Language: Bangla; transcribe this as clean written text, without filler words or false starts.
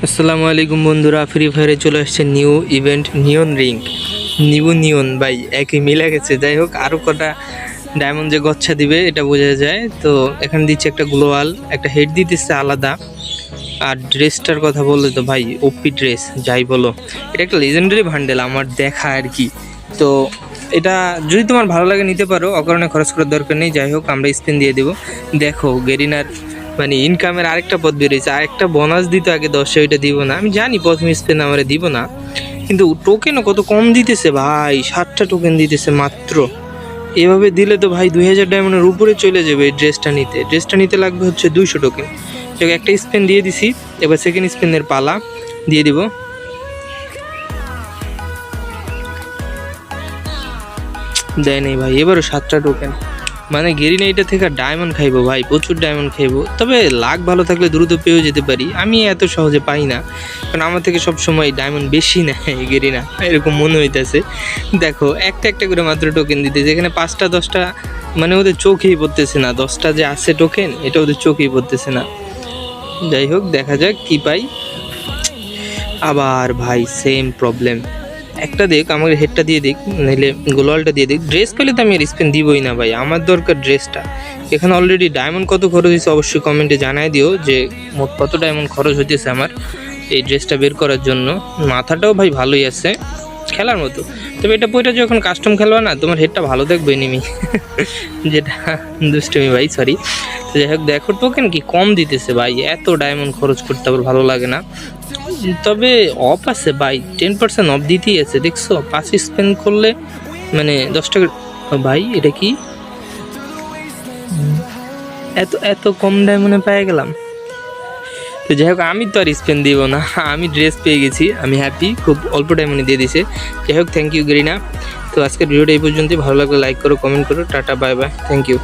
আসসালামু আলাইকুম বন্ধুরা, ফ্রি ফায়ারে চলে আসছে নিউ ইভেন্ট নিয়ন রিং। নিয়ন ভাই একই মিলে গেছে। যাই হোক, আরও কটা ডায়মন্ড যে গচ্ছা দিবে এটা বোঝা যায়। তো এখানে দিচ্ছে একটা গ্লোয়াল, একটা হেড দিতেছে আলাদা। আর ড্রেসটার কথা বললে তো ভাই ওপি ড্রেস, যাই বলো এটা একটা লেজেন্ডারি ভান্ডেল আমার দেখা আর কি। তো এটা যদি তোমার ভালো লাগে নিতে পারো, অকারণে খরচ করার দরকার নেই। যাই হোক, আমরা স্পিন দিয়ে দেবো। দেখো গেরিনার মানে ইনকামের আরেকটা পথ বেরিয়েছে, আরেকটা বোনাস দিত আগে 10, ওইটা দিব না। আমি জানি প্রথম স্পিন আমার দিব না, কিন্তু টোকেনও কত কম দিতেছে ভাই, 7টা টোকেন দিতেছে মাত্র। এভাবে দিলে তো ভাই 2000 ডায়মন্ডের উপরে চলে যাবে। এই ড্রেসটা নিতে লাগবে হচ্ছে 200 টোকেন। একটা স্পিন দিয়ে দিছি, এবার সেকেন্ড স্পিনের পালা দিয়ে দিব। দেয় নেই ভাই, এবারও 7টা টোকেন। মানে গেরিনা এটা থেকে ডায়মন্ড খাইবো ভাই, প্রচুর ডায়মন্ড খাইবো। তবে লাক ভালো থাকলে দ্রুত পেয়েও যেতে পারি। আমি এত সহজে পাই না, কারণ আমার থেকে সব সময় ডায়মন্ড বেশি নেয় গেরিনা, এরকম মনে হইতেছে। দেখো একটা একটা করে মাত্র টোকেন দিতেছে, এখানে 5টা 10টা, মানে ওদের চোখেই পড়তেছে না। 10টা যে আছে টোকেন, এটা ওদের চোখেই পড়তেছে না। যাই হোক, দেখা যাক কি পাই। আবার ভাই সেম প্রবলেম। একটা দেখ, আমাকে হেডটা দিয়ে দিক, নাহলে গোলালটা দিয়ে দিক। ড্রেস পেলে তো আমি আর স্পিন দিবই না ভাই, আমার দরকার ড্রেসটা। এখানে অলরেডি ডায়মন্ড কত খরচ হয়েছে অবশ্যই কমেন্টে জানাই দিও, যে মোট কত ডায়মন্ড খরচ হইতেছে আমার এই ড্রেসটা বের করার জন্য। মাথাটাও ভাই ভালোই আছে, খেলার মতো। তবে এটা বইটা যখন কাস্টম খেলবা না, তোমার হেডটা ভালো দেখবে এনিমি যেটা দুষ্টুমি ভাই, সরি। তো যাই হোক, দেখো টোকেন কি কম দিতেছে ভাই, এত ডায়মন্ড খরচ করতে আবার ভালো লাগে না। তবে অফ আছে ভাই, 10% অফ দিতেই আছে, দেখছো? 5 স্পেন্ড করলে মানে 10 টাকা। ভাই এটা কি এত এত কম ডায়মন্ডে পেয়ে গেলাম? তো যাই হোক, আমি তো আর স্পেন দিব না, আমি ড্রেস পেয়ে গেছি, আমি হ্যাপি, খুব অল্প ডায়মন্ডে দিয়ে দিছে। যাই হোক, থ্যাংক ইউ গেরিনা। তো আজকের ভিডিওটা এই পর্যন্তই। ভালো লাগলে লাইক করো, কমেন্ট করো। Ta-ta, bye bye, thank you.